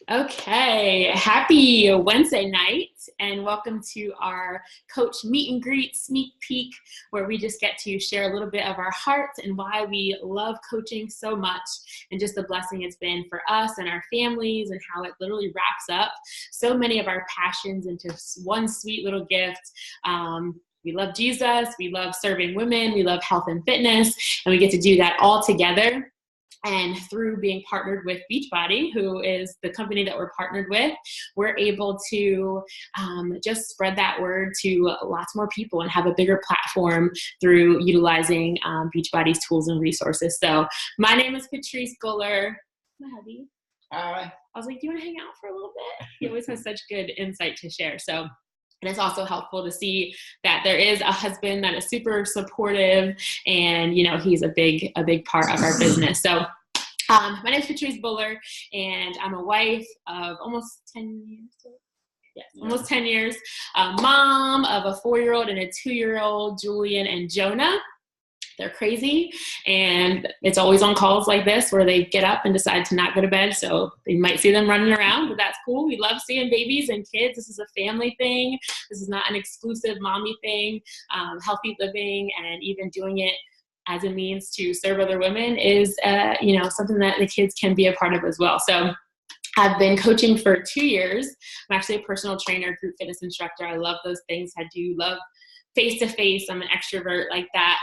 Okay, happy Wednesday night, and welcome to our coach meet and greet sneak peek, where we just get to share a little bit of our hearts and why we love coaching so much, and just the blessing it's been for us and our families, and how it literally wraps up so many of our passions into one sweet little gift. We love Jesus, we love serving women, we love health and fitness, and we get to do that all together. And through being partnered with Beachbody, who is the company that we're partnered with, we're able to just spread that word to lots more people and have a bigger platform through utilizing Beachbody's tools and resources. So my name is Patrice Guller. My hubby. Hi. I was like, do you want to hang out for a little bit? He always has such good insight to share. So, and it's also helpful to see that there is a husband that is super supportive, and he's a big part of our business. So my name is Patrice Buller, and I'm a wife of almost 10 years. Yes, almost 10 years. Mom of a 4-year-old and a 2-year-old, Julian and Jonah. They're crazy, and it's always on calls like this where they get up and decide to not go to bed, so you might see them running around, but that's cool. We love seeing babies and kids. This is a family thing. This is not an exclusive mommy thing. Healthy living and even doing it as a means to serve other women is something that the kids can be a part of as well. So I've been coaching for 2 years. I'm actually a personal trainer, group fitness instructor. I love those things. I do love face-to-face. I'm an extrovert like that.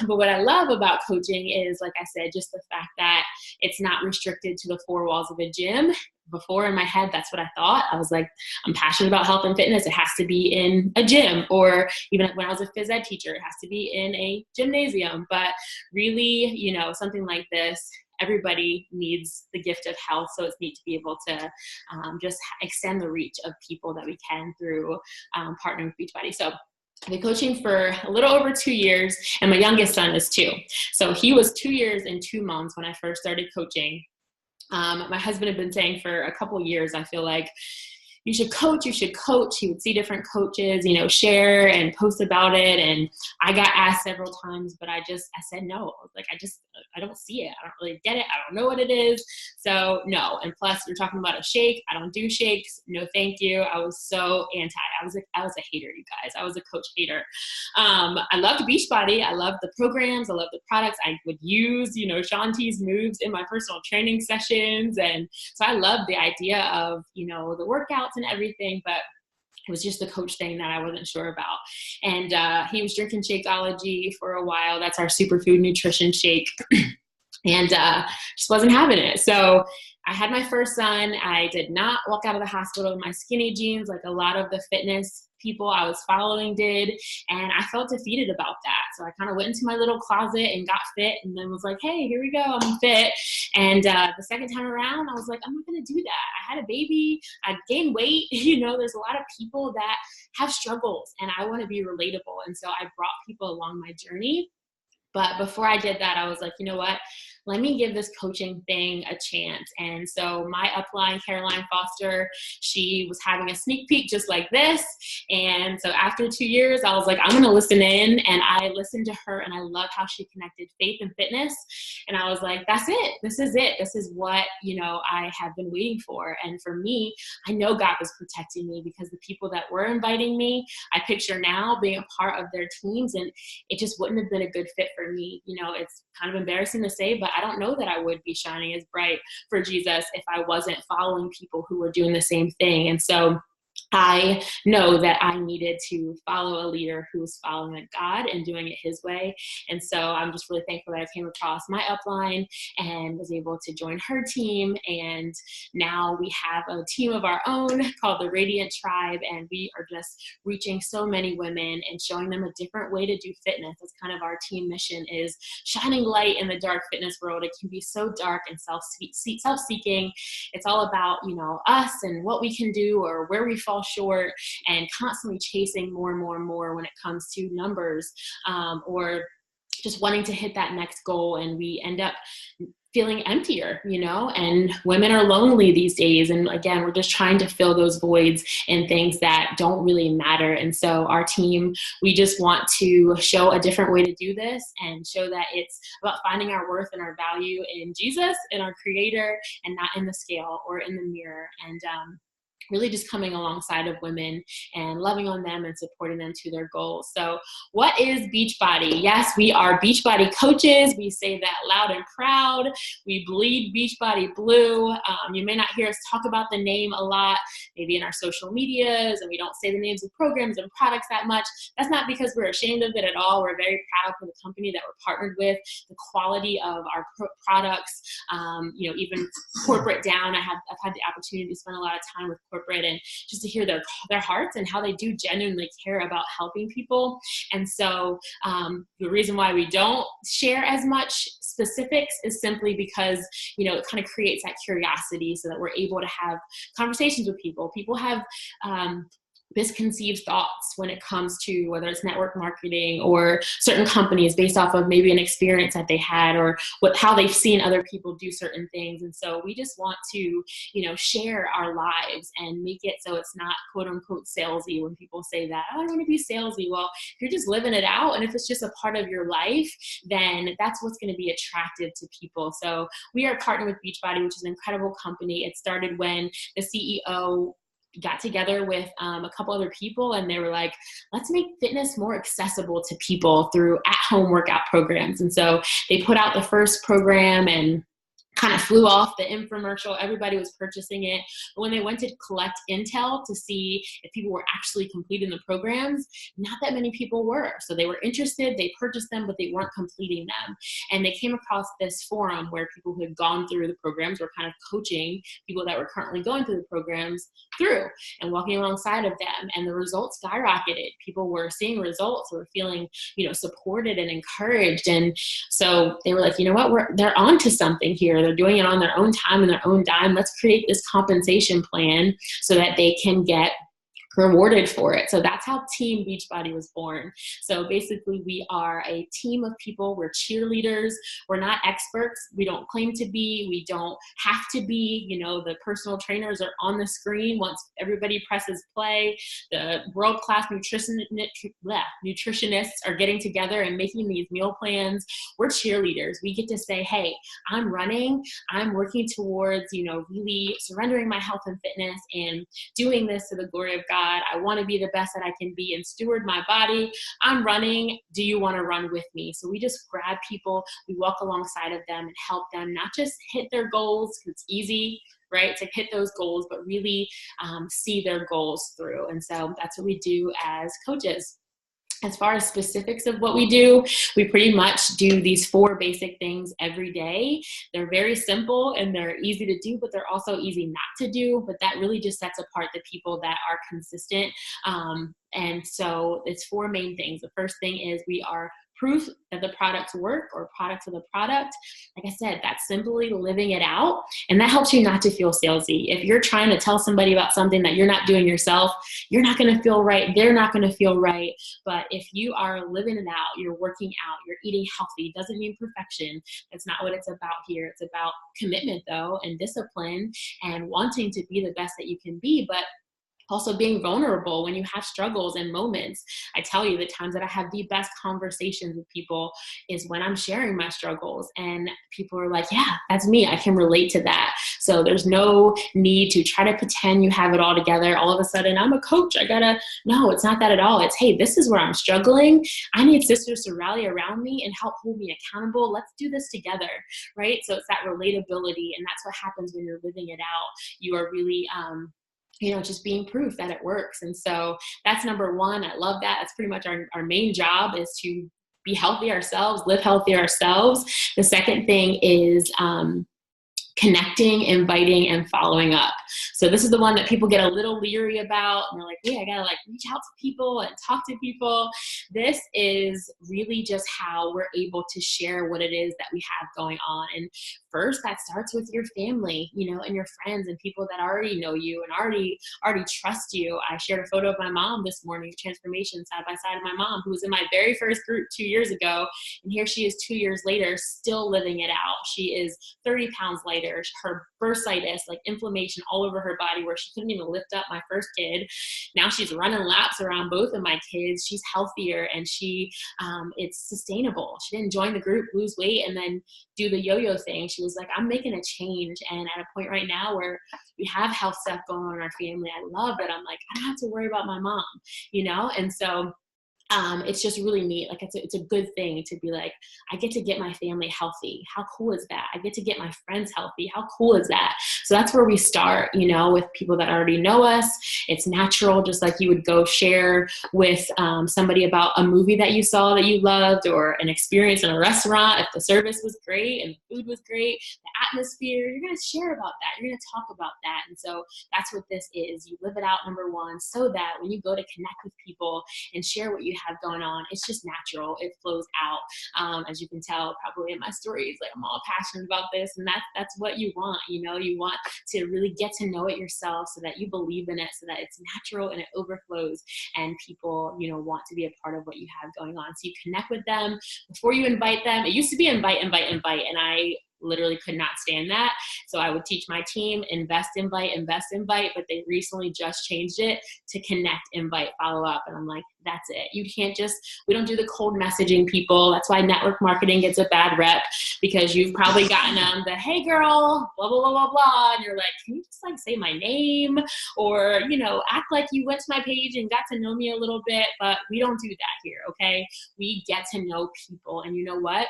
But what I love about coaching is, like I said, just the fact that it's not restricted to the four walls of a gym. Before, in my head, that's what I thought. I was like, I'm passionate about health and fitness. It has to be in a gym, or even when I was a phys ed teacher, it has to be in a gymnasium. But really, something like this, everybody needs the gift of health. So it's neat to be able to just extend the reach of people that we can through partnering with Beachbody. So I've been coaching for a little over 2 years, and my youngest son is 2. So he was 2 years and 2 months when I first started coaching. My husband had been saying for a couple of years, I feel like, you should coach. He would see different coaches, share and post about it. And I got asked several times, but I said no. I was like, I don't see it. I don't really get it. I don't know what it is. So no. And plus, you're talking about a shake. I don't do shakes. No, thank you. I was so anti. I was a hater, you guys. I was a coach hater. I loved Beachbody. I loved the programs. I loved the products. I would use, Shaun T's moves in my personal training sessions. And so I loved the idea of, the workouts and everything, but it was just the coach thing that I wasn't sure about. And he was drinking Shakeology for a while. That's our superfood nutrition shake. And just wasn't having it. So I had my first son. I did not walk out of the hospital in my skinny jeans like a lot of the fitness people I was following did. And I felt defeated about that. So I kind of went into my little closet and got fit, and then was like, hey, here we go. I'm fit. And the second time around, I was like, I'm not going to do that. I had a baby. I gained weight. There's a lot of people that have struggles, and I want to be relatable. And so I brought people along my journey. But before I did that, I was like, you know what? Let me give this coaching thing a chance. And so my upline, Caroline Foster, she was having a sneak peek just like this. And so after 2 years, I was like, I'm going to listen in. And I listened to her, and I love how she connected faith and fitness. And I was like, that's it. This is it. This is what, I have been waiting for. And for me, I know God was protecting me, because the people that were inviting me, I picture now being a part of their teams, and it just wouldn't have been a good fit for me. It's kind of embarrassing to say, but I don't know that I would be shining as bright for Jesus if I wasn't following people who were doing the same thing. And so I know that I needed to follow a leader who was following God and doing it his way. And so I'm just really thankful that I came across my upline and was able to join her team. And now we have a team of our own called the Radiant Tribe. And we are just reaching so many women and showing them a different way to do fitness. That's kind of our team mission, is shining light in the dark fitness world. It can be so dark and self-seeking. It's all about, us and what we can do or where we fall short, and constantly chasing more and more and more when it comes to numbers, or just wanting to hit that next goal. And we end up feeling emptier, and women are lonely these days. And again, we're just trying to fill those voids in things that don't really matter. And so our team, we just want to show a different way to do this and show that it's about finding our worth and our value in Jesus and our Creator, and not in the scale or in the mirror. And really just coming alongside of women and loving on them and supporting them to their goals. So what is Beachbody? Yes, we are Beachbody coaches. We say that loud and proud. We bleed Beachbody blue. You may not hear us talk about the name a lot, maybe in our social medias, and we don't say the names of programs and products that much. That's not because we're ashamed of it at all. We're very proud for the company that we're partnered with, the quality of our products, even corporate down. I've had the opportunity to spend a lot of time with corporate and just to hear their hearts and how they do genuinely care about helping people. And so the reason why we don't share as much specifics is simply because, it kind of creates that curiosity so that we're able to have conversations with people. People have misconceived thoughts when it comes to whether it's network marketing or certain companies based off of maybe an experience that they had or how they've seen other people do certain things. And so we just want to, share our lives and make it so it's not quote unquote salesy when people say that, oh, I want to be salesy. Well, if you're just living it out and if it's just a part of your life, then that's what's going to be attractive to people. So we are partnered with Beachbody, which is an incredible company. It started when the CEO got together with a couple other people, and they were like, let's make fitness more accessible to people through at-home workout programs. And so they put out the first program and kind of flew off the infomercial. Everybody was purchasing it. But when they went to collect intel to see if people were actually completing the programs, not that many people were. So they were interested, they purchased them, but they weren't completing them. And they came across this forum where people who had gone through the programs were kind of coaching people that were currently going through the programs through and walking alongside of them. And the results skyrocketed. People were seeing results, were feeling, supported and encouraged. And so they were like, you know what, they're onto something here. They're doing it on their own time and their own dime. Let's create this compensation plan so that they can get rewarded for it. So that's how Team Beachbody was born. So basically we are a team of people. We're cheerleaders. We're not experts. We don't claim to be. We don't have to be. The personal trainers are on the screen once everybody presses play. The world-class nutritionists are getting together and making these meal plans. We're cheerleaders. We get to say, hey, I'm running. I'm working towards, really surrendering my health and fitness and doing this to the glory of God. I want to be the best that I can be and steward my body. I'm running. Do you want to run with me? So we just grab people, we walk alongside of them and help them not just hit their goals, because it's easy, right, to hit those goals, but really see their goals through. And so that's what we do as coaches. As far as specifics of what we do, we pretty much do these 4 basic things every day. They're very simple and they're easy to do, but they're also easy not to do. But that really just sets apart the people that are consistent. And so it's 4 main things. The first thing is we are proof that the products work, or products of the product. Like I said, that's simply living it out. And that helps you not to feel salesy. If you're trying to tell somebody about something that you're not doing yourself, you're not going to feel right. They're not going to feel right. But if you are living it out, you're working out, you're eating healthy, doesn't mean perfection. That's not what it's about here. It's about commitment though, and discipline and wanting to be the best that you can be. But also being vulnerable when you have struggles and moments. I tell you, the times that I have the best conversations with people is when I'm sharing my struggles and people are like, yeah, that's me. I can relate to that. So there's no need to try to pretend you have it all together. All of a sudden, I'm a coach. No, it's not that at all. It's, hey, this is where I'm struggling. I need sisters to rally around me and help hold me accountable. Let's do this together, right? So it's that relatability. And that's what happens when you're living it out. You are really, just being proof that it works. And so that's number 1. I love that. That's pretty much our main job, is to be healthy ourselves, live healthy ourselves. The second thing is connecting, inviting, and following up. So this is the one that people get a little leery about. And they're like, hey, I got to reach out to people and talk to people. This is really just how we're able to share what it is that we have going on. And first, that starts with your family, and your friends and people that already know you and already trust you. I shared a photo of my mom this morning, transformation side by side of my mom, who was in my very first group 2 years ago. And here she is 2 years later, still living it out. She is 30 pounds lighter. Her bursitis, like inflammation all over her body where she couldn't even lift up my first kid. Now she's running laps around both of my kids. She's healthier, and it's sustainable. She didn't join the group, lose weight, and then do the yo-yo thing. She was like, I'm making a change. And at a point right now where we have health stuff going on in our family, I love that I'm like, I don't have to worry about my mom, and so it's just really neat. Like it's a good thing to be like, I get to get my family healthy. How cool is that? I get to get my friends healthy. How cool is that? So that's where we start, with people that already know us. It's natural, just like you would go share with somebody about a movie that you saw that you loved, or an experience in a restaurant. If the service was great and the food was great, the atmosphere, you're going to share about that. You're going to talk about that. And so that's what this is. You live it out, number one, so that when you go to connect with people and share what you have going on, it's just natural. It flows out. As you can tell probably in my stories, like I'm all passionate about this, and that's what you want. You want to really get to know it yourself so that you believe in it, so that it's natural and it overflows, and people want to be a part of what you have going on. So you connect with them before you invite them. It used to be invite, and I literally could not stand that. So I would teach my team, invest, invite, but they recently just changed it to connect, invite, follow up. And I'm like, that's it. We don't do the cold messaging people. That's why network marketing gets a bad rep, because you've probably gotten the, hey girl, blah, blah, blah, blah, blah. And you're like, can you just say my name? Or, act like you went to my page and got to know me a little bit, but we don't do that here. Okay. We get to know people. And you know what?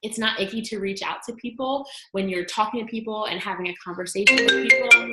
It's not icky to reach out to people when you're talking to people and having a conversation with people.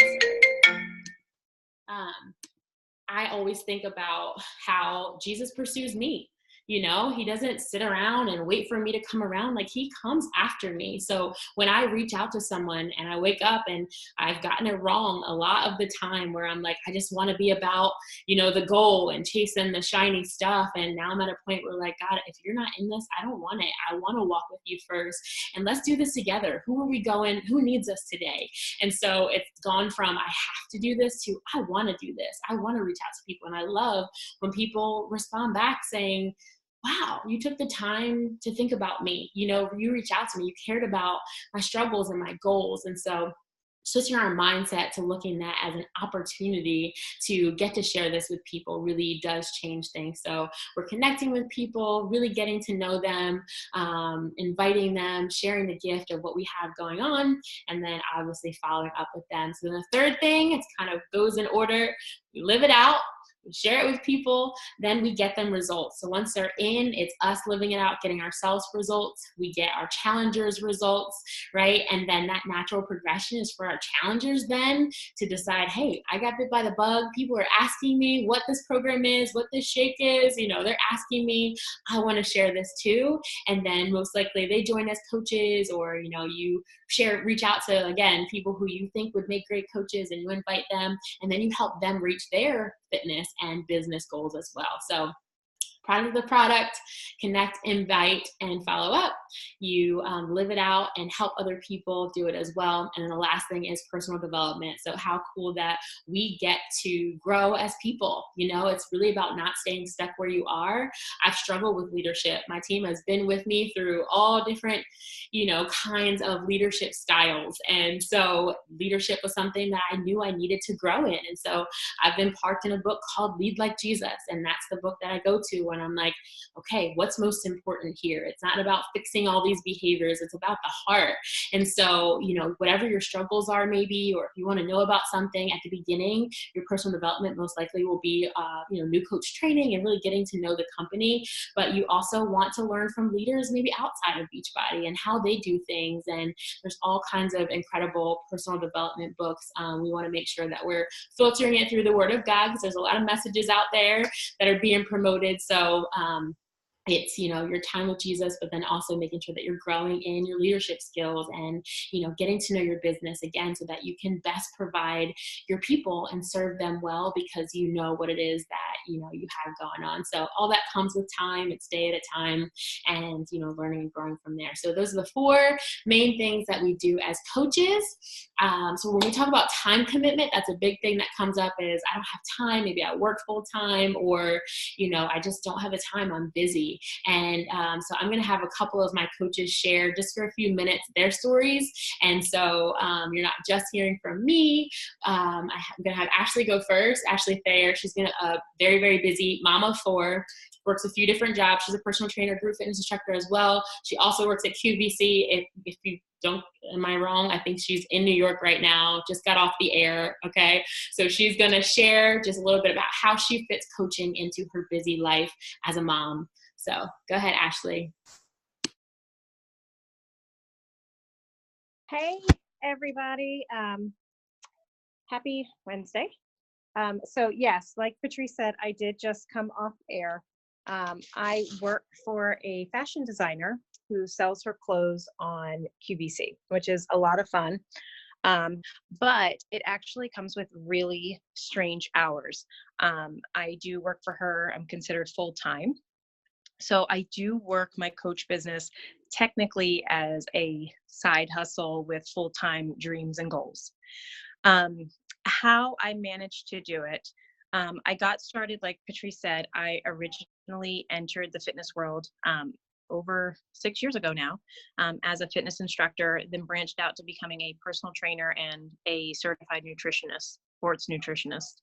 I always think about how Jesus pursues me. He doesn't sit around and wait for me to come around. Like, he comes after me. So when I reach out to someone and I wake up and I've gotten it wrong a lot of the time, where I'm like, I just want to be about, the goal and chasing the shiny stuff. And now I'm at a point where, like, God, if you're not in this, I don't want it. I want to walk with you first. And let's do this together. Who are we going? Who needs us today? And so it's gone from I have to do this to I want to do this. I want to reach out to people. And I love when people respond back saying, wow, you took the time to think about me. You reached out to me, you cared about my struggles and my goals. And so switching our mindset to looking at as an opportunity to get to share this with people really does change things. So we're connecting with people, really getting to know them, inviting them, sharing the gift of what we have going on, and then obviously following up with them. So then the third thing, it kind of goes in order. We live it out. We share it with people, then we get them results. So once they're in, it's us living it out, getting ourselves results. We get our challengers results, right? And then that natural progression is for our challengers then to decide, hey, I got bit by the bug. People are asking me what this program is, what this shake is. They're asking me, I want to share this too. And then most likely they join as coaches, or, you reach out to, again, people who you think would make great coaches, and you invite them, and then you help them reach their fitness and business goals as well. So part of the product, connect, invite, and follow up. You live it out and help other people do it as well. And then the last thing is personal development. So how cool that we get to grow as people. It's really about not staying stuck where you are. I've struggled with leadership. My team has been with me through all different, kinds of leadership styles. And so leadership was something that I knew I needed to grow in. And so I've been parked in a book called Lead Like Jesus. And that's the book that I go to when I'm like, okay, what's most important here? It's not about fixing all these behaviors. It's about the heart. And so, whatever your struggles are maybe, or if you want to know about something at the beginning, your personal development most likely will be, new coach training and really getting to know the company. But you also want to learn from leaders maybe outside of Beachbody and how they do things. And there's all kinds of incredible personal development books. We want to make sure that we're filtering it through the Word of God, because there's a lot of messages out there that are being promoted. So it's, you know, your time with Jesus, but then also making sure that you're growing in your leadership skills and, you know, getting to know your business again so that you can best provide your people and serve them well because you know what it is that, you know, you have going on. So all that comes with time. It's day at a time and, you know, learning and growing from there. So those are the four main things that we do as coaches. So when we talk about time commitment, that's a big thing that comes up is I don't have time. Maybe I work full time or, you know, I just don't have the time. I'm busy. And so I'm going to have a couple of my coaches share just for a few minutes their stories. And so you're not just hearing from me. I'm going to have Ashley go first. Ashley Thayer, she's going to very, very busy mom of four, works a few different jobs. She's a personal trainer, group fitness instructor as well. She also works at QVC. If you don't, am I wrong? I think she's in New York right now, just got off the air. Okay. So she's going to share just a little bit about how she fits coaching into her busy life as a mom. So go ahead, Ashley. Hey, everybody. Happy Wednesday. So yes, like Patrice said, I did just come off air. I work for a fashion designer who sells her clothes on QVC, which is a lot of fun. But it actually comes with really strange hours. I do work for her. I'm considered full-time. So I do work my coach business technically as a side hustle with full-time dreams and goals. How I managed to do it, I got started, like Patrice said, I originally entered the fitness world over 6 years ago now as a fitness instructor, then branched out to becoming a personal trainer and a certified nutritionist, sports nutritionist.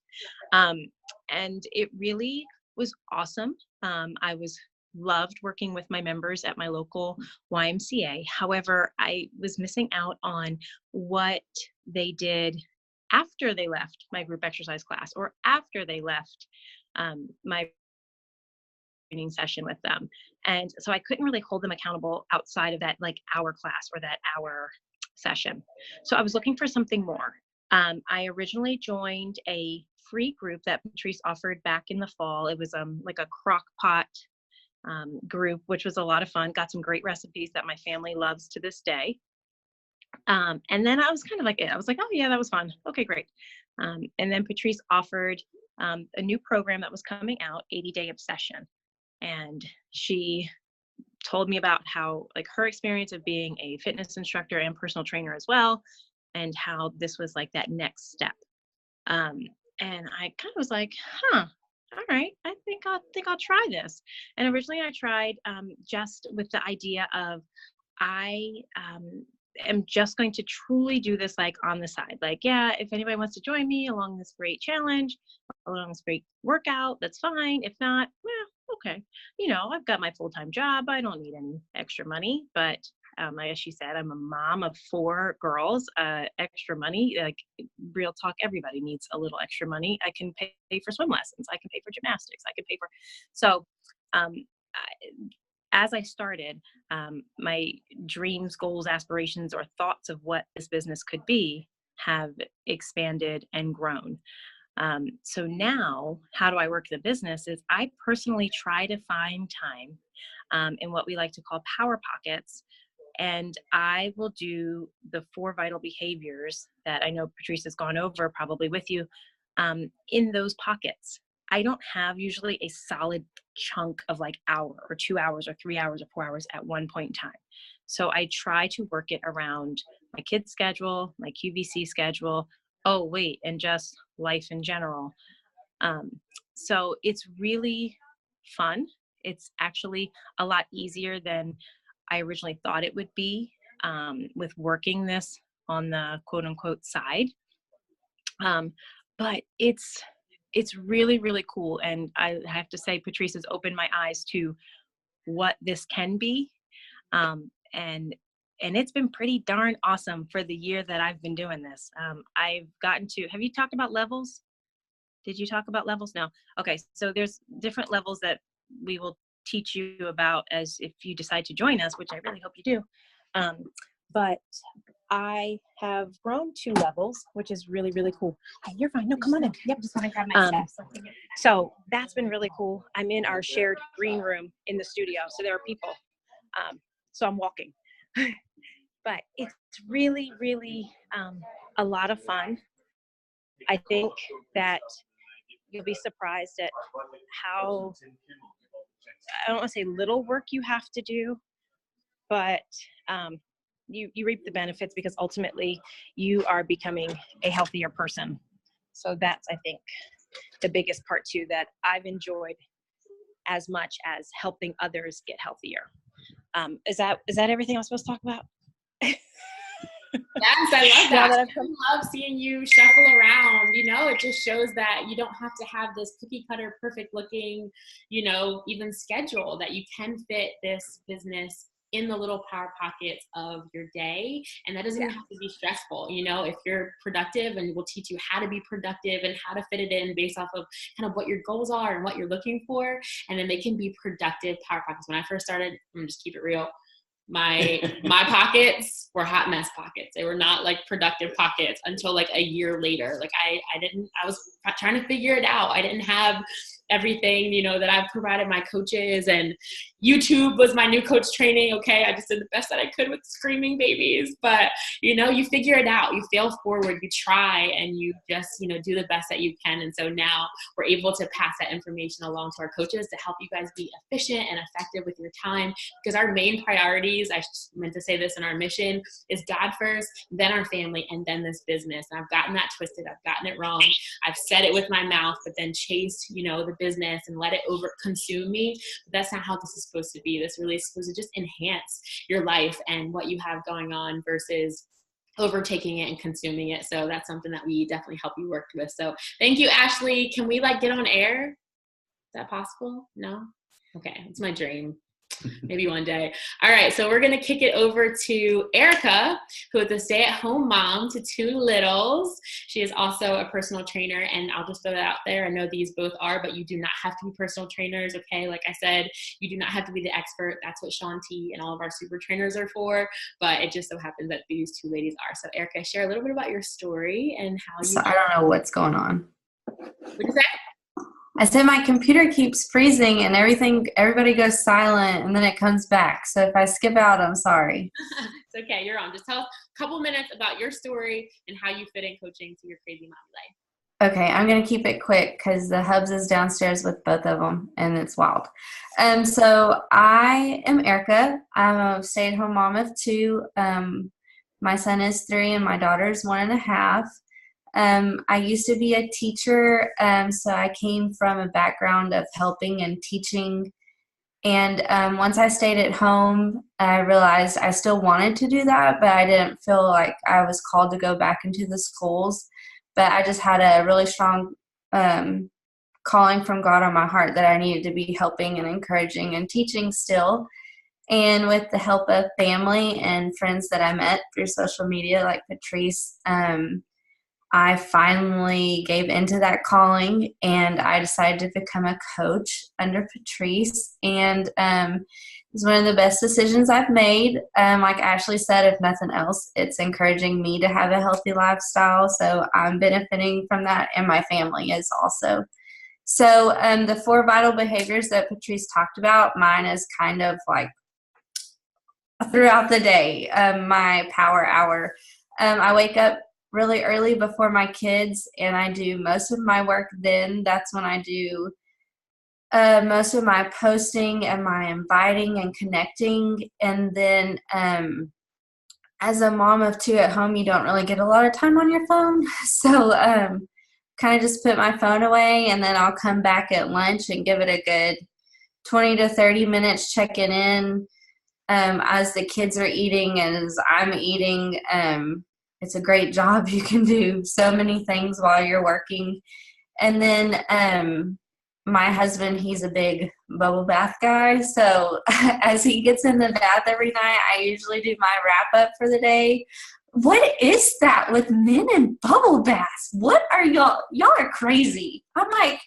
And it really was awesome. I loved working with my members at my local YMCA. However, I was missing out on what they did after they left my group exercise class or after they left my training session with them. And so I couldn't really hold them accountable outside of that like hour class or that hour session. So I was looking for something more. I originally joined a free group that Patrice offered back in the fall. It was like a crock pot group, which was a lot of fun. Got some great recipes that my family loves to this day. And then I was kind of like, I was like, oh yeah, that was fun. Okay, great. And then Patrice offered a new program that was coming out, 80-Day Obsession. And she told me about how like her experience of being a fitness instructor and personal trainer as well, and how this was like that next step. And I kind of was like, huh, all right, I think I'll try this. And originally I tried just with the idea of I am just going to truly do this like on the side. Like, yeah, if anybody wants to join me along this great challenge, along this great workout, that's fine. If not, well, okay. You know, I've got my full-time job. I don't need any extra money, but as she said, I'm a mom of 4 girls. Extra money, like real talk, everybody needs a little extra money. I can pay for swim lessons. I can pay for gymnastics. I can pay for, so as I started, my dreams, goals, aspirations, or thoughts of what this business could be have expanded and grown. So now, how do I work the business is I personally try to find time in what we like to call power pockets. And I will do the 4 vital behaviors that I know Patrice has gone over probably with you in those pockets. I don't have usually a solid chunk of like hour or 2 hours or 3 hours or 4 hours at one point in time. So I try to work it around my kids' schedule, my QVC schedule, and just life in general. So it's really fun. It's actually a lot easier than I originally thought it would be with working this on the quote unquote side. But it's really, really cool. And I have to say, Patrice has opened my eyes to what this can be. And it's been pretty darn awesome for the year that I've been doing this. I've gotten to, have you talked about levels? Did you talk about levels? No. Okay. So there's different levels that we will teach you about as if you decide to join us, which I really hope you do. But I have grown 2 levels, which is really, really cool. Hey, you're fine. No, come on in. Yep. Just want to grab my stuff. So that's been really cool. I'm in our shared green room in the studio. So there are people. So I'm walking. But it's really, really a lot of fun. I think that you'll be surprised at how, I don't want to say little work you have to do, but you reap the benefits because ultimately you are becoming a healthier person. So that's, I think, the biggest part too, that I've enjoyed as much as helping others get healthier. Is that everything I was supposed to talk about? Yes, I love that. I love seeing you shuffle around. You know, it just shows that you don't have to have this cookie cutter, perfect looking, you know, even schedule, that you can fit this business in the little power pockets of your day. And that doesn't even have to be stressful. You know, if you're productive, and we'll teach you how to be productive and how to fit it in based off of kind of what your goals are and what you're looking for. And then they can be productive power pockets. When I first started, I'm gonna just keep it real, my pockets were hot mess pockets. They were not like productive pockets until like a year later. Like I was trying to figure it out. I didn't have everything, you know, that I've provided my coaches, and YouTube was my new coach training. Okay. I just did the best that I could with screaming babies, but you know, you figure it out, you fail forward, you try, and you just, you know, do the best that you can. And so now we're able to pass that information along to our coaches to help you guys be efficient and effective with your time, because our main priorities, I meant to say this in our mission, is God first, then our family, and then this business. And I've gotten that twisted. I've gotten it wrong. I've said it with my mouth, but then chased, you know, the business and let it over consume me. But that's not how this is supposed to be. This really is supposed to just enhance your life and what you have going on versus overtaking it and consuming it. So that's something that we definitely help you work with. So thank you, Ashley. Can we like get on air? Is that possible? No? Okay. It's my dream. Maybe one day. All right. So we're going to kick it over to Erica, who is a stay-at-home mom to 2 littles. She is also a personal trainer, and I'll just throw that out there. I know these both are, but you do not have to be personal trainers. Okay. Like I said, you do not have to be the expert. That's what Shaun T and all of our super trainers are for. But it just so happens that these 2 ladies are. So Erica, share a little bit about your story and how you. So I don't know what's going on. What did you say? I said my computer keeps freezing and everybody goes silent and then it comes back. So if I skip out, I'm sorry. It's okay. You're on. Just tell us a couple minutes about your story and how you fit in coaching to your crazy mommy life. Okay, I'm going to keep it quick because the hubs is downstairs with both of them and it's wild. So I am Erica. I'm a stay-at-home mom of 2. My son is 3 and my daughter is 1.5. I used to be a teacher, so I came from a background of helping and teaching. And once I stayed at home, I realized I still wanted to do that, but I didn't feel like I was called to go back into the schools. But I just had a really strong calling from God on my heart that I needed to be helping and encouraging and teaching still. And with the help of family and friends that I met through social media, like Patrice, I finally gave into that calling, and I decided to become a coach under Patrice. And it was one of the best decisions I've made. Like Ashley said, if nothing else, it's encouraging me to have a healthy lifestyle. So I'm benefiting from that, and my family is also. So the 4 vital behaviors that Patrice talked about, mine is kind of like throughout the day, my power hour. I wake up really early before my kids, and I do most of my work then. That's when I do most of my posting and my inviting and connecting. And then as a mom of 2 at home, you don't really get a lot of time on your phone. So kind of just put my phone away, and then I'll come back at lunch and give it a good 20 to 30 minutes checking in as the kids are eating and as I'm eating. It's a great job. You can do so many things while you're working. And then my husband, he's a big bubble bath guy. So as he gets in the bath every night, I usually do my wrap up for the day. What is that with men and bubble baths? What are y'all? Y'all are crazy. I'm like,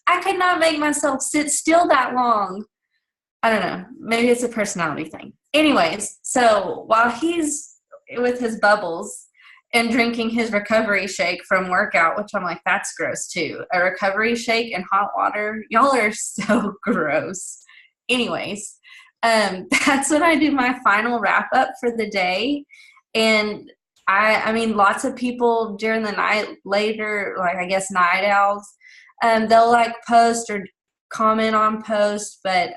I could not make myself sit still that long. I don't know. Maybe it's a personality thing. Anyways, so while he's with his bubbles and drinking his recovery shake from workout, which I'm like, that's gross too. A recovery shake and hot water, y'all are so gross. Anyways, that's when I do my final wrap up for the day. And I mean, lots of people during the night later, like I guess night owls, they'll like post or comment on posts, but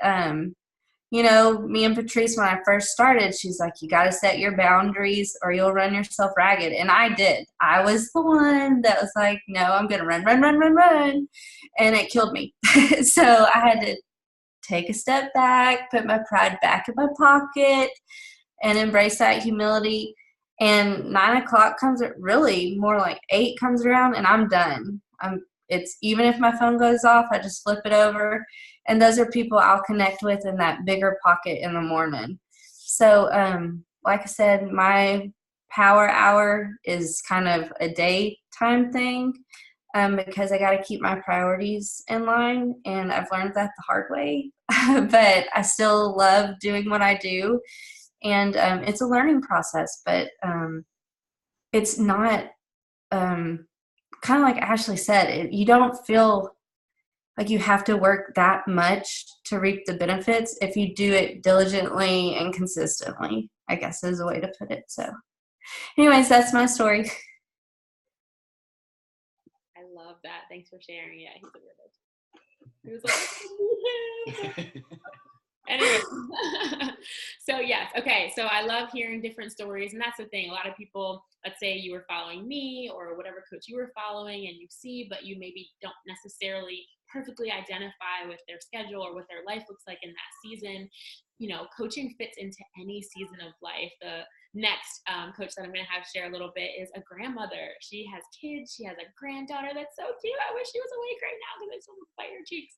you know, me and Patrice, when I first started, she's like, you got to set your boundaries or you'll run yourself ragged. And I did. I was the one that was like, no, I'm going to run, run, run, run, run. And it killed me. So I had to take a step back, put my pride back in my pocket, and embrace that humility. And 9 o'clock comes, really more like 8 comes around, and I'm done. It's even if my phone goes off, I just flip it over. And those are people I'll connect with in that bigger pocket in the morning. So, like I said, my power hour is kind of a daytime thing because I got to keep my priorities in line. And I've learned that the hard way. But I still love doing what I do. And it's a learning process. But it's not kind of like Ashley said, you don't feel like you have to work that much to reap the benefits if you do it diligently and consistently, I guess is a way to put it. So anyways, that's my story. I love that. Thanks for sharing. Yeah, he's a weirdo. He was like, anyway. So yes, okay. So I love hearing different stories, and that's the thing. A lot of people, let's say you were following me or whatever coach you were following, and you see, but you maybe don't necessarily perfectly identify with their schedule or what their life looks like in that season. You know, coaching fits into any season of life. The next coach that I'm going to have share a little bit is a grandmother. She has kids. She has a granddaughter that's so cute. I wish she was awake right now because I just want to bite her cheeks.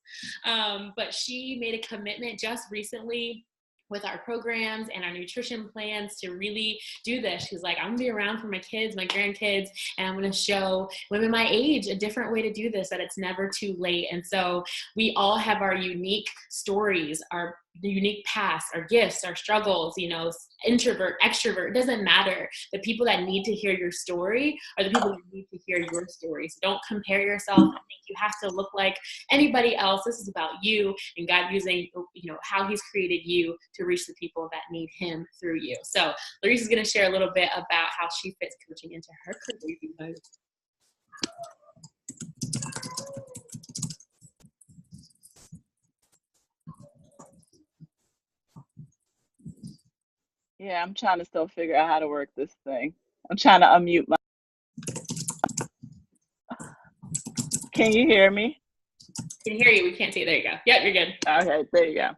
But she made a commitment just recently with our programs and our nutrition plans to really do this. She's like, I'm gonna be around for my kids, my grandkids, and I'm gonna show women my age a different way to do this, that it's never too late. And so we all have our unique stories, our unique past, our gifts, our struggles, you know, introvert, extrovert, it doesn't matter. The people that need to hear your story are the people that need to hear your story. So don't compare yourself and think you have to look like anybody else. This is about you and God using, you know, how he's created you to reach the people that need him through you. So Larissa is going to share a little bit about how she fits coaching into her crazy life. Yeah, I'm trying to still figure out how to work this thing. I'm trying to unmute my. Can you hear me? Can hear you. We can't see you. There you go. Yep, you're good. Okay, there you go.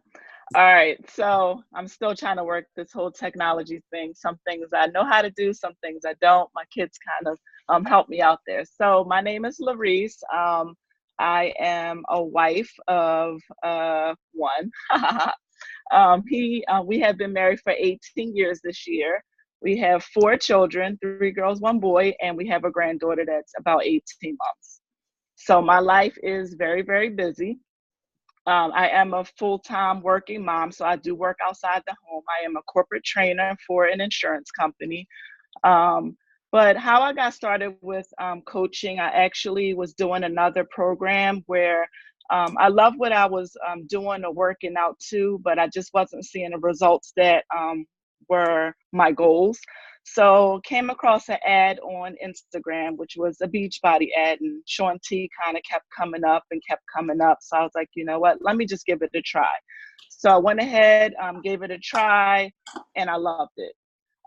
All right, so I'm still trying to work this whole technology thing. Some things I know how to do, some things I don't. My kids kind of help me out there. So my name is Larisse. I am a wife of one. We have been married for 18 years this year. We have 4 children, 3 girls, 1 boy, and we have a granddaughter that's about 18 months. So my life is very, very busy. I am a full-time working mom, so I do work outside the home. I am a corporate trainer for an insurance company. But how I got started with coaching, I actually was doing another program where I love what I was doing or working out too, but I just wasn't seeing the results that were my goals. So came across an ad on Instagram, which was a Beachbody ad, and Shaun T kind of kept coming up and kept coming up. So I was like, you know what, let me just give it a try. So I went ahead, gave it a try, and I loved it.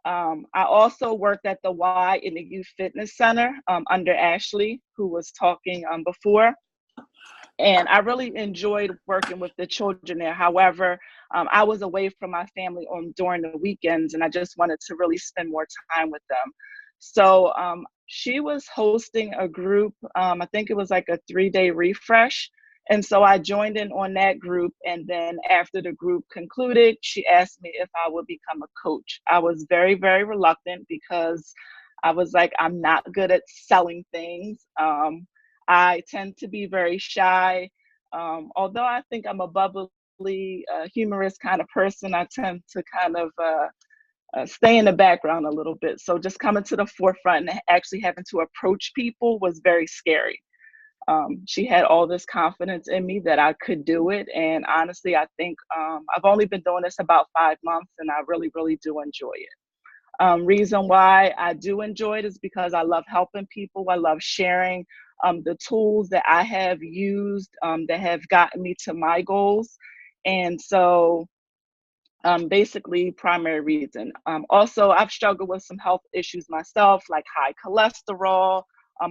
I also worked at the Y in the Youth Fitness Center under Ashley, who was talking before. And I really enjoyed working with the children there. However, I was away from my family during the weekends, and I just wanted to really spend more time with them. So she was hosting a group, I think it was like a 3-day refresh. And so I joined in on that group. And then after the group concluded, she asked me if I would become a coach. I was very, very reluctant because I was like, I'm not good at selling things. I tend to be very shy. Although I think I'm a bubbly, humorous kind of person, I tend to kind of stay in the background a little bit. So just coming to the forefront and actually having to approach people was very scary. She had all this confidence in me that I could do it. And honestly, I think I've only been doing this about 5 months, and I really, really do enjoy it. Reason why I do enjoy it is because I love helping people. I love sharing the tools that I have used that have gotten me to my goals. And so basically primary reason. Also, I've struggled with some health issues myself, like high cholesterol,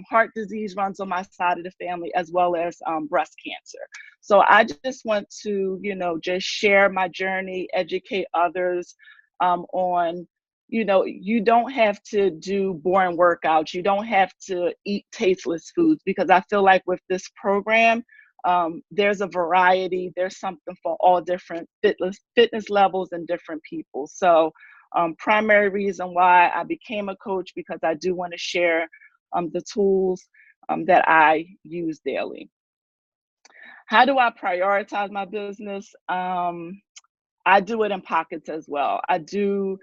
heart disease runs on my side of the family, as well as breast cancer. So I just want to, just share my journey, educate others on, you don't have to do boring workouts. You don't have to eat tasteless foods, because I feel like with this program, there's a variety, there's something for all different fitness levels and different people. So primary reason why I became a coach, because I do want to share the tools that I use daily. How do I prioritize my business? I do it in pockets as well. I do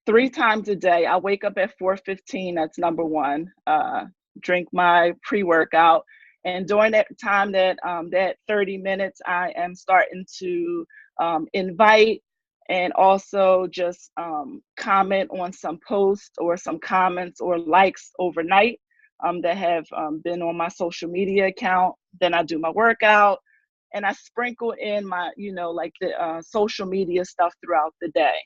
3 times a day. I wake up at 4:15, that's number one, drink my pre-workout. And during that time, that 30 minutes, I am starting to invite and also just comment on some posts or some comments or likes overnight that have been on my social media account. Then I do my workout, and I sprinkle in my, like the social media stuff throughout the day.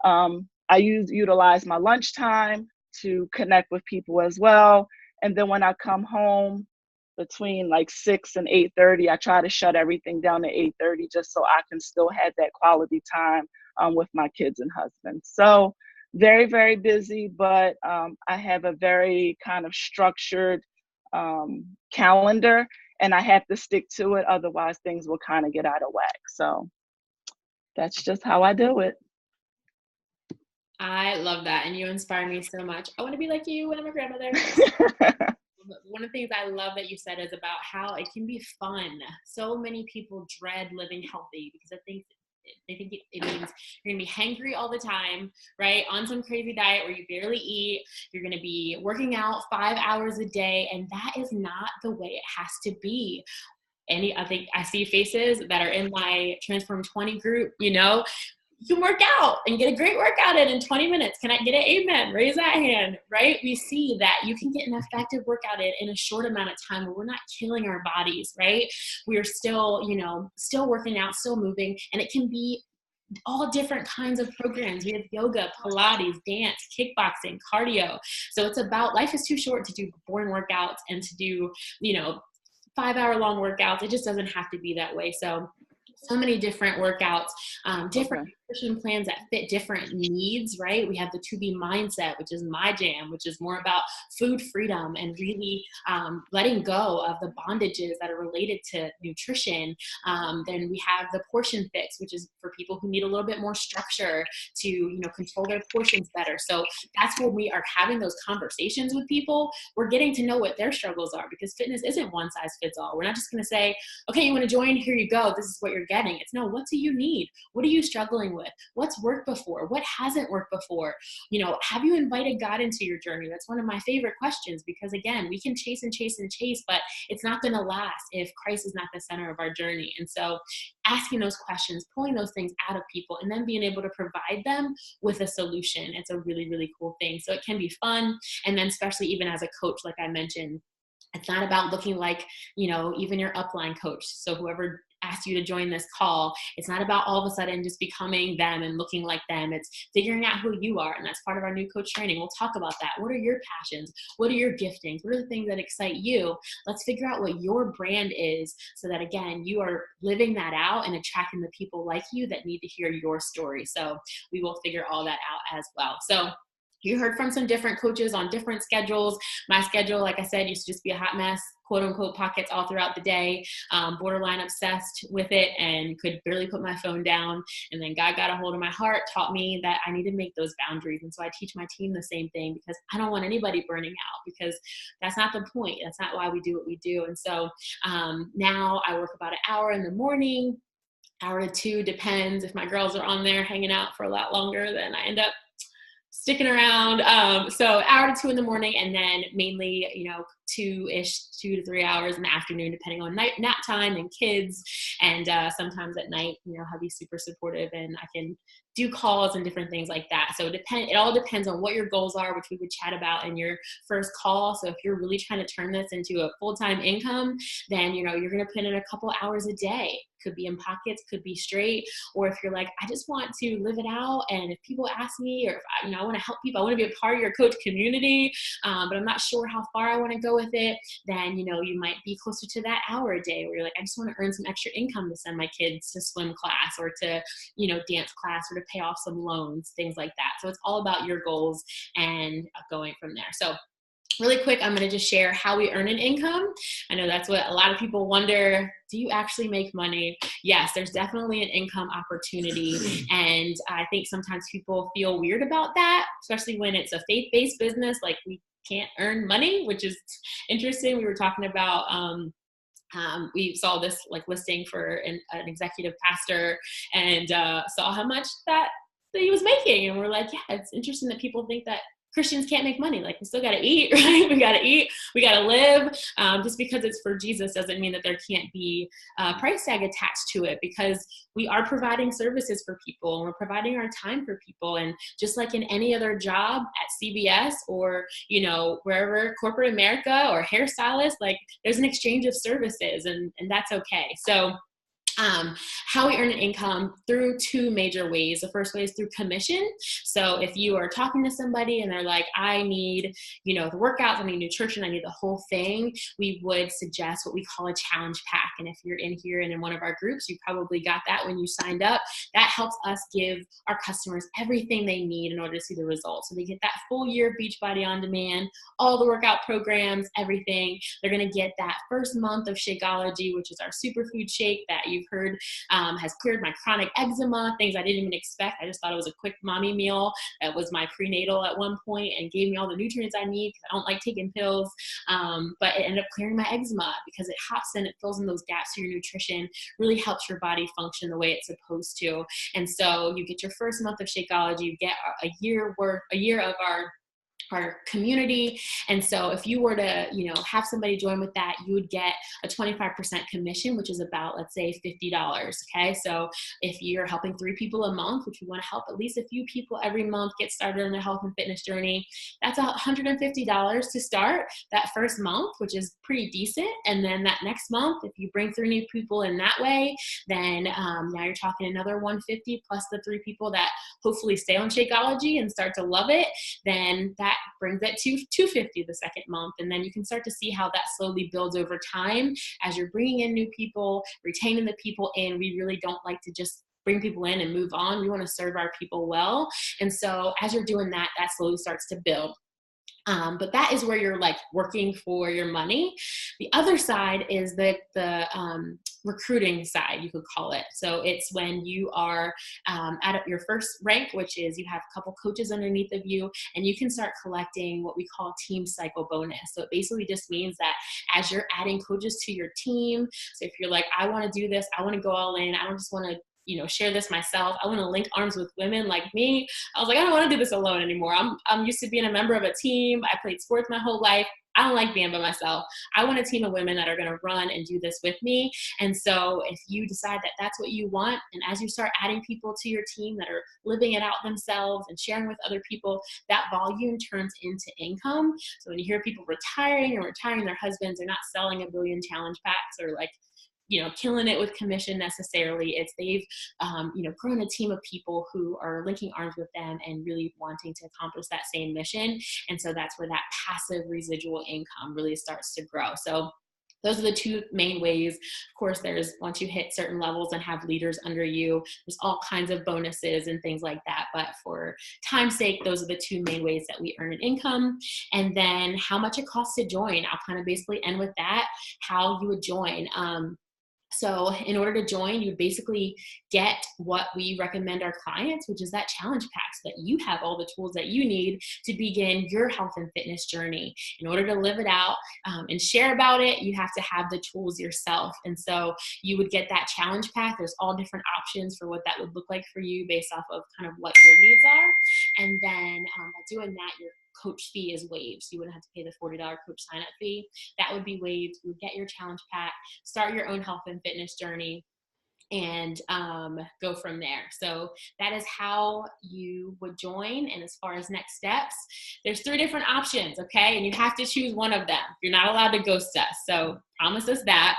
I utilize my lunchtime to connect with people as well. And then when I come home, between like 6 and 8:30, I try to shut everything down at 8:30, just so I can still have that quality time with my kids and husband. So very, very busy, but I have a very kind of structured calendar, and I have to stick to it. Otherwise, things will kind of get out of whack. So that's just how I do it. I love that. And you inspire me so much. I want to be like you when I'm a grandmother. One of the things I love that you said is about how it can be fun. So many people dread living healthy because they think it means you're going to be hangry all the time, right? On some crazy diet where you barely eat. You're going to be working out 5 hours a day. And that is not the way it has to be. I think I see faces that are in my Transform 20 group, you can work out and get a great workout in 20 minutes. Can I get an amen? Raise that hand, right? We see that you can get an effective workout in a short amount of time where we're not killing our bodies, right? We're still, still working out, still moving, and it can be all different kinds of programs. We have yoga, Pilates, dance, kickboxing, cardio. So it's about, life is too short to do boring workouts and to do, 5-hour-long workouts. It just doesn't have to be that way. So many different workouts, different nutrition plans that fit different needs, right? We have the To Be mindset, which is my jam, which is more about food freedom and really letting go of the bondages that are related to nutrition. Then we have the Portion Fix, which is for people who need a little bit more structure to, control their portions better. So that's when we are having those conversations with people. We're getting to know what their struggles are, because fitness isn't one size fits all. We're not just going to say, okay, you want to join? Here you go. This is what you're getting. It's no, what do you need? What are you struggling with? What's worked before? What hasn't worked before? Have you invited God into your journey? That's one of my favorite questions, because again, we can chase and chase and chase, but it's not going to last if Christ is not the center of our journey. And so asking those questions, pulling those things out of people, and then being able to provide them with a solution. It's a really, really cool thing. So it can be fun. And then especially even as a coach, like I mentioned, it's not about looking like, even your upline coach. So whoever asked you to join this call, it's not about all of a sudden just becoming them and looking like them. It's figuring out who you are. And that's part of our new coach training. We'll talk about that. What are your passions? What are your giftings? What are the things that excite you? Let's figure out what your brand is, so that again, you are living that out and attracting the people like you that need to hear your story. So we will figure all that out as well. So you heard from some different coaches on different schedules. My schedule, like I said, used to just be a hot mess, quote unquote, pockets all throughout the day, borderline obsessed with it, and could barely put my phone down. And then God got a hold of my heart, taught me that I need to make those boundaries. And so I teach my team the same thing, because I don't want anybody burning out, because that's not the point. That's not why we do what we do. And so now I work about an hour in the morning. hour to 2, depends. If my girls are on there hanging out for a lot longer, then I end up sticking around. So hour to 2 in the morning, and then mainly, 2 to 3 hours in the afternoon, depending on nap time and kids. And sometimes at night, hubby's super supportive, and I can do calls and different things like that. So it all depends on what your goals are, which we would chat about in your first call. So if you're really trying to turn this into a full-time income, then you're going to put in a couple hours a day. Could be in pockets, could be straight. Or if you're like, I just want to live it out, and if people ask me, or if I want to help people, I want to be a part of your coach community, but I'm not sure how far I want to go with it, then you might be closer to that hour a day where you're like, I just want to earn some extra income to send my kids to swim class, or to dance class, or to pay off some loans, things like that. So it's all about your goals and going from there. So really quick, I'm going to just share how we earn an income. I know that's what a lot of people wonder. Do you actually make money? Yes, there's definitely an income opportunity. And I think sometimes people feel weird about that, especially when it's a faith-based business, like we can't earn money, which is interesting. We were talking about, we saw this listing for an executive pastor, and saw how much that he was making. And we're like, yeah, it's interesting that people think that Christians can't make money. Like, we still got to eat, right? We got to eat, we got to live. Just because it's for Jesus doesn't mean that there can't be a price tag attached to it, because we are providing services for people, and we're providing our time for people. And just like in any other job at CBS, or, wherever, corporate America, or hairstylist, like, there's an exchange of services, and that's okay. So how we earn an income through 2 major ways. The first way is through commission. So if you are talking to somebody and they're like, I need, the workouts, I need nutrition, I need the whole thing, we would suggest what we call a challenge pack. And if you're in here and in one of our groups, you probably got that when you signed up. That helps us give our customers everything they need in order to see the results. So they get that full year of Beachbody On Demand, all the workout programs, everything. They're going to get that first month of Shakeology, which is our superfood shake that you've heard has cleared my chronic eczema, things I didn't even expect. I just thought it was a quick mommy meal. That was my prenatal at one point, and gave me all the nutrients I need, because I don't like taking pills. But it ended up clearing my eczema, because it hops in, it fills in those gaps to your nutrition, really helps your body function the way it's supposed to. And so you get your first month of Shakeology, you get a year of our community. And so if you were to, have somebody join with that, you would get a 25% commission, which is about, let's say, $50. Okay. So if you're helping 3 people a month, which we want to help at least a few people every month get started on their health and fitness journey, that's $150 to start that first month, which is pretty decent. And then that next month, if you bring 3 new people in that way, then now you're talking another $150 plus the 3 people that hopefully stay on Shakeology and start to love it. Then that brings it to $250 the second month. And then you can start to see how that slowly builds over time as you're bringing in new people, retaining the people in. We really don't like to just bring people in and move on. We want to serve our people well. And so as you're doing that, that slowly starts to build. But that is where you're working for your money. The other side is the recruiting side, you could call it. So it's when you are at your first rank, which is you have a couple coaches underneath of you, and you can start collecting what we call team cycle bonus. So it basically just means that as you're adding coaches to your team, so if you're like, I want to do this, I want to go all in, I don't just want to share this myself, I want to link arms with women like me. I was like, I don't want to do this alone anymore. I'm used to being a member of a team. I played sports my whole life. I don't like being by myself. I want a team of women that are going to run and do this with me. And so if you decide that that's what you want, and as you start adding people to your team that are living it out themselves and sharing with other people, that volume turns into income. So when you hear people retiring their husbands, they're not selling 1 billion challenge packs or killing it with commission necessarily. It's they've, grown a team of people who are linking arms with them and really wanting to accomplish that same mission. And so that's where that passive residual income really starts to grow. So those are the 2 main ways. Of course, there's once you hit certain levels and have leaders under you, there's all kinds of bonuses and things like that. But for time's sake, those are the 2 main ways that we earn an income. And then how much it costs to join. I'll kind of basically end with that, how you would join. So in order to join, you basically get what we recommend our clients, which is that challenge pack, so that you have all the tools that you need to begin your health and fitness journey. In order to live it out and share about it, you have to have the tools yourself. And so you would get that challenge pack. There's all different options for what that would look like for you based off of kind of what your needs are. And then by doing that, your coach fee is waived. So you wouldn't have to pay the $40 coach sign-up fee. That would be waived. You would get your challenge pack, start your own health and fitness journey, and go from there. So that is how you would join. And as far as next steps, there's 3 different options, okay? And you have to choose one of them. You're not allowed to ghost us. So promise us that,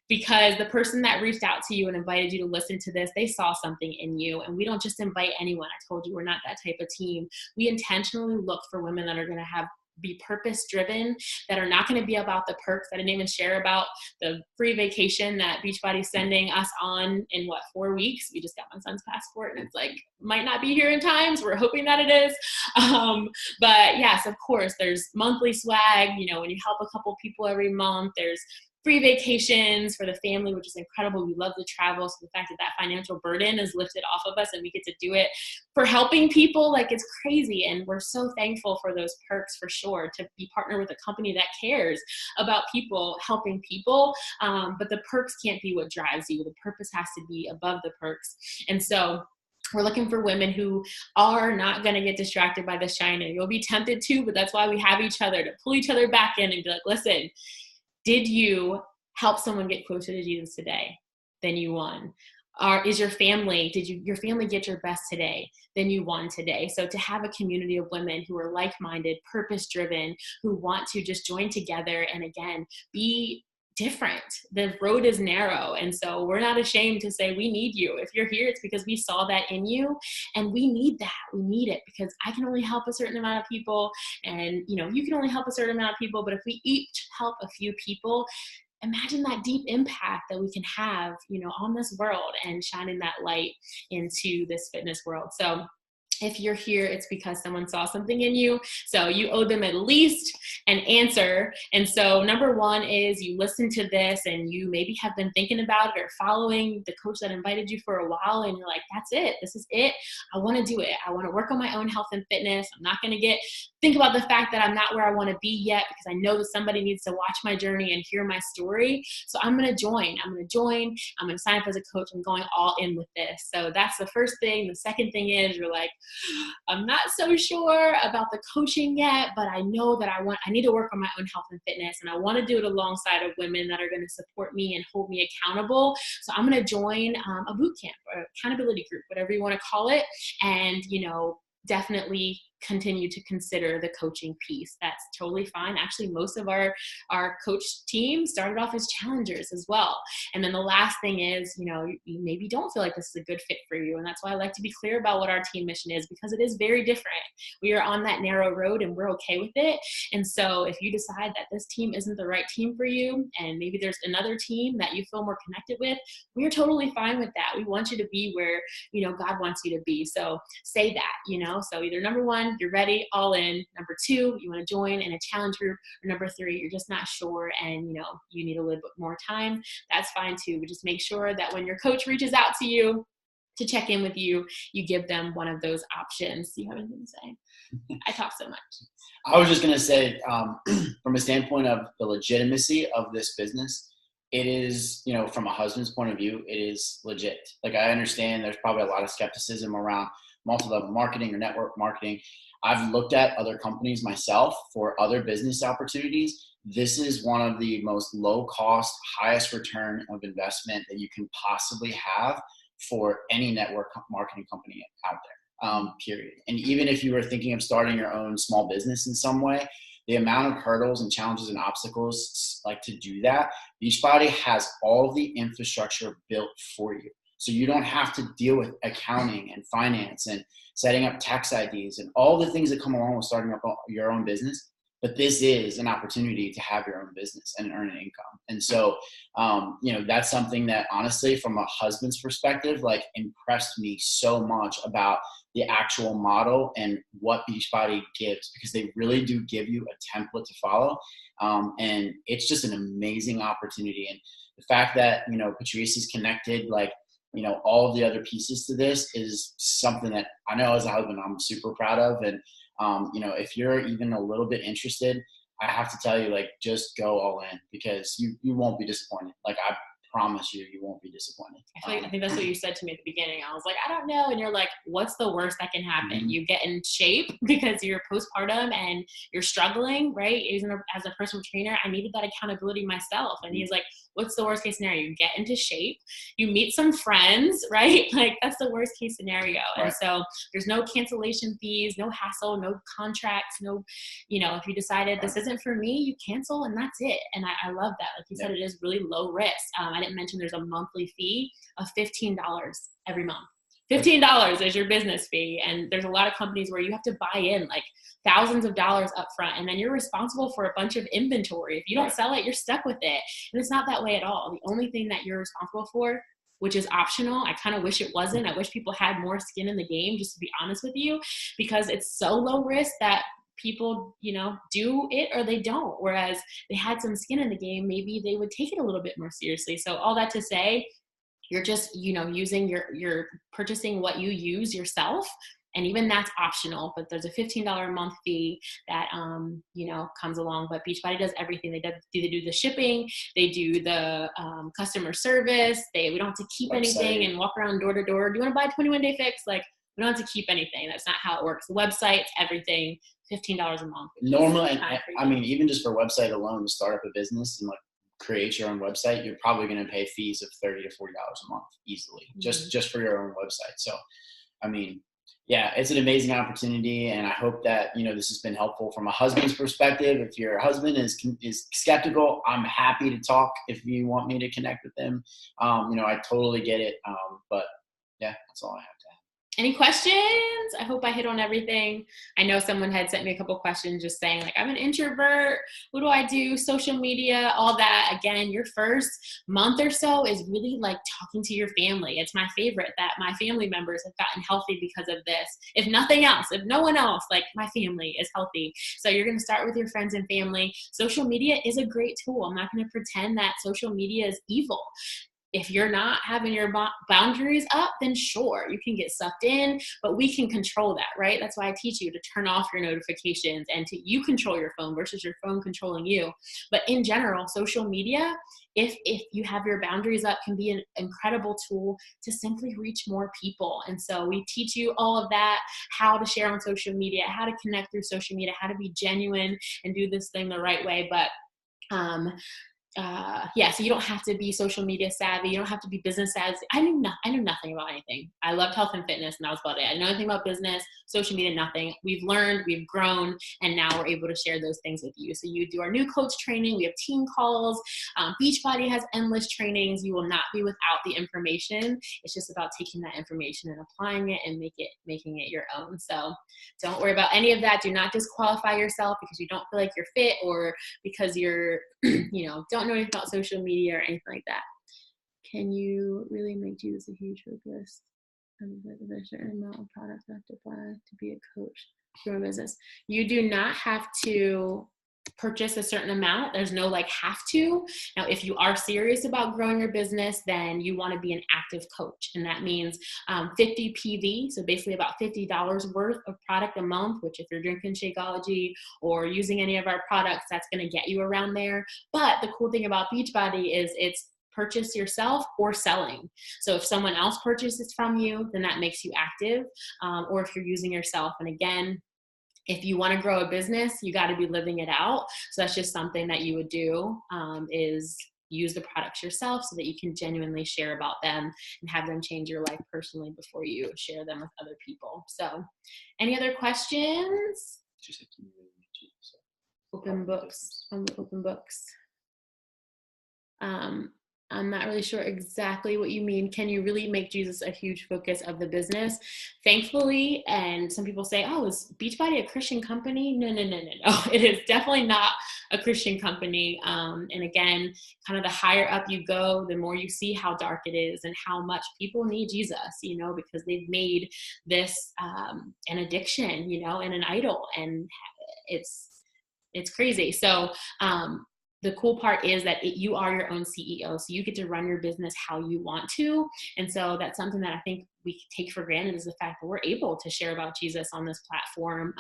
because the person that reached out to you and invited you to listen to this, they saw something in you. And we don't just invite anyone. I told you, we're not that type of team. We intentionally look for women that are going to be purpose driven, that are not going to be about the perks. I didn't even share about the free vacation that Beachbody's sending us on in 4 weeks. We just got my son's passport, and it's like, might not be here in time, so we're hoping that it is. But yes, of course, there's monthly swag. When you help a couple people every month, there's free vacations for the family, which is incredible. We love to travel. So the fact that financial burden is lifted off of us and we get to do it for helping people, it's crazy. And we're so thankful for those perks, for sure, to be partnered with a company that cares about people, helping people. But the perks can't be what drives you. The purpose has to be above the perks. And so we're looking for women who are not going to get distracted by the shiny. You'll be tempted to, but that's why we have each other, to pull each other back in and be like, listen, did you help someone get closer to Jesus today? Then you won. Or is your family, did your family get your best today? Then you won today. So to have a community of women who are like-minded, purpose-driven, who want to just join together and, again, be different. The road is narrow. And so we're not ashamed to say we need you. If you're here, it's because we saw that in you, and we need that. We need it, because I can only help a certain amount of people, and you can only help a certain amount of people. But if we each help a few people, imagine that deep impact that we can have, on this world, and shining that light into this fitness world. So if you're here, it's because someone saw something in you. So you owe them at least an answer. And so number 1 is you listen to this and you maybe have been thinking about it or following the coach that invited you for a while, and you're like, that's it. This is it. I want to do it. I want to work on my own health and fitness. I'm not going to think about the fact that I'm not where I want to be yet, because I know that somebody needs to watch my journey and hear my story. So I'm going to join. I'm going to sign up as a coach. I'm going all in with this. So that's the first thing. The second thing is you're like, I'm not so sure about the coaching yet, but I know that I need to work on my own health and fitness, and I want to do it alongside of women that are going to support me and hold me accountable. So I'm going to join a boot camp or accountability group, whatever you want to call it. And, definitely continue to consider the coaching piece. That's totally fine. Actually, most of our coach team started off as challengers as well. And then the last thing is, you maybe don't feel like this is a good fit for you. And that's why I like to be clear about what our team mission is, because it is very different. We are on that narrow road and we're okay with it. And so if you decide that this team isn't the right team for you, and maybe there's another team that you feel more connected with, we're totally fine with that. We want you to be where, God wants you to be. So say that, so either number 1, you're ready, all in. Number 2, you want to join in a challenge group. Or number 3, you're just not sure and, you need a little bit more time. That's fine too. But just make sure that when your coach reaches out to you to check in with you, you give them one of those options. Do you have anything to say? I talk so much. I was just going to say, from a standpoint of the legitimacy of this business, it is, from a husband's point of view, it is legit. Like, I understand there's probably a lot of skepticism around multi-level marketing or network marketing. I've looked at other companies myself for other business opportunities. This is one of the most low cost, highest return of investment that you can possibly have for any network marketing company out there, period. And even if you were thinking of starting your own small business in some way, the amount of hurdles and challenges and obstacles to do that, Beachbody has all the infrastructure built for you. So you don't have to deal with accounting and finance and setting up tax IDs and all the things that come along with starting up your own business. But this is an opportunity to have your own business and earn an income. And so, that's something that honestly, from a husband's perspective, impressed me so much about the actual model and what Beachbody gives, because they really do give you a template to follow. And it's just an amazing opportunity. And the fact that, you know, Patrice is connected, like, you know, all of the other pieces to this is something that I know as a husband I'm super proud of. And, you know, if you're even a little bit interested, I have to tell you, like, just go all in, because you won't be disappointed. Like, I promise you, you won't be disappointed. I think that's what you said to me at the beginning. I was like, I don't know. And you're like, what's the worst that can happen? Mm-hmm. You get in shape because you're postpartum and you're struggling, right? Even as a personal trainer, I needed that accountability myself. And he's like, what's the worst case scenario? You get into shape, you meet some friends, right? Like, that's the worst case scenario. Right. And so there's no cancellation fees, no hassle, no contracts, no, you know, if you decided this isn't for me, you cancel and that's it. And I love that. Like you said, it is really low risk. I didn't mention there's a monthly fee of $15 every month. $15 is your business fee. And there's a lot of companies where you have to buy in like thousands of dollars up front, and then you're responsible for a bunch of inventory. If you don't sell it, you're stuck with it. And it's not that way at all. The only thing that you're responsible for, which is optional, I kind of wish it wasn't. I wish people had more skin in the game, just to be honest with you, because it's so low risk that people, you know, do it or they don't. Whereas they had some skin in the game, maybe they would take it a little bit more seriously. So all that to say, you're just, you know, you're purchasing what you use yourself. And even that's optional, but there's a $15 a month fee that, you know, comes along. But Beachbody does everything. They do the shipping, they do the customer service. We don't have to keep anything and walk around door to door. Do you want to buy a 21-day fix? Like, we don't have to keep anything. That's not how it works. The website, everything, $15 a month. Normally, and I mean, even just for website alone, to start up a business and like create your own website, you're probably going to pay fees of $30 to $40 a month easily, just for your own website. So, I mean, yeah, it's an amazing opportunity, and I hope that, you know, this has been helpful from a husband's perspective. If your husband is skeptical, I'm happy to talk if you want me to connect with them. You know, I totally get it. But yeah, that's all I have to add. Any questions? I hope I hit on everything. I know someone had sent me a couple questions just saying like, I'm an introvert. What do I do? Social media, all that. Again, your first month or so is really like talking to your family. It's my favorite that my family members have gotten healthy because of this. If nothing else, if no one else, like my family is healthy. So you're going to start with your friends and family. Social media is a great tool. I'm not going to pretend that social media is evil. If you're not having your boundaries up, then sure, you can get sucked in, but we can control that, right? That's why I teach you to turn off your notifications and you control your phone versus your phone controlling you. But in general, social media, if you have your boundaries up, can be an incredible tool to simply reach more people. And so we teach you all of that, how to share on social media, how to connect through social media, how to be genuine and do this thing the right way. But so you don't have to be social media savvy. You don't have to be business savvy. I knew nothing about anything. I loved health and fitness, and that was about it. I didn't know anything about business, social media, nothing. We've learned, we've grown, and now we're able to share those things with you. So you do our new coach training. We have team calls. Beachbody has endless trainings. You will not be without the information. It's just about taking that information and applying it and making it your own. So don't worry about any of that. Do not disqualify yourself because you don't feel like you're fit or because you're, don't know anything about social media or anything like that. Can you really make Jesus a huge focus? There's a certain amount of products I have to buy to be a coach for my business. You do not have to purchase a certain amount. There's no like have to. Now, if you are serious about growing your business, then you want to be an active coach. And that means 50 PV. So basically about $50 worth of product a month, which if you're drinking Shakeology or using any of our products, that's going to get you around there. But the cool thing about Beachbody is it's purchase yourself or selling. So if someone else purchases from you, then that makes you active. Or if you're using yourself. And again, if you want to grow a business, you got to be living it out. So that's just something that you would do, is use the products yourself so that you can genuinely share about them and have them change your life personally before you share them with other people. So any other questions? Open books. Open books. I'm not really sure exactly what you mean. Can you really make Jesus a huge focus of the business? Thankfully, and some people say, oh, is Beachbody a Christian company? No. It is definitely not a Christian company. And again, kind of the higher up you go, the more you see how dark it is and how much people need Jesus, because they've made this an addiction, and an idol. And it's it's crazy. So the cool part is that you are your own CEO, so you get to run your business how you want to. And so that's something that I think we take for granted, is the fact that we're able to share about Jesus on this platform.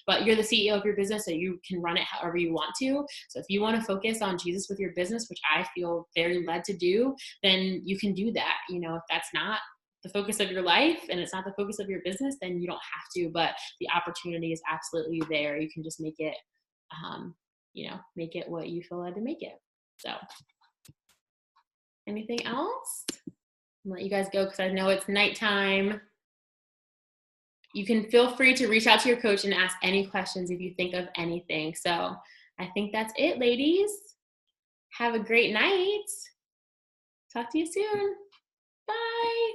But you're the CEO of your business, so you can run it however you want to. So if you want to focus on Jesus with your business, which I feel very led to do, then you can do that. You know, if that's not the focus of your life and it's not the focus of your business, then you don't have to, but the opportunity is absolutely there. You can just make it, make it what you feel led to make it. So anything else? I'll let you guys go because I know it's nighttime. You can feel free to reach out to your coach and ask any questions if you think of anything. So I think that's it, ladies. Have a great night. Talk to you soon. Bye.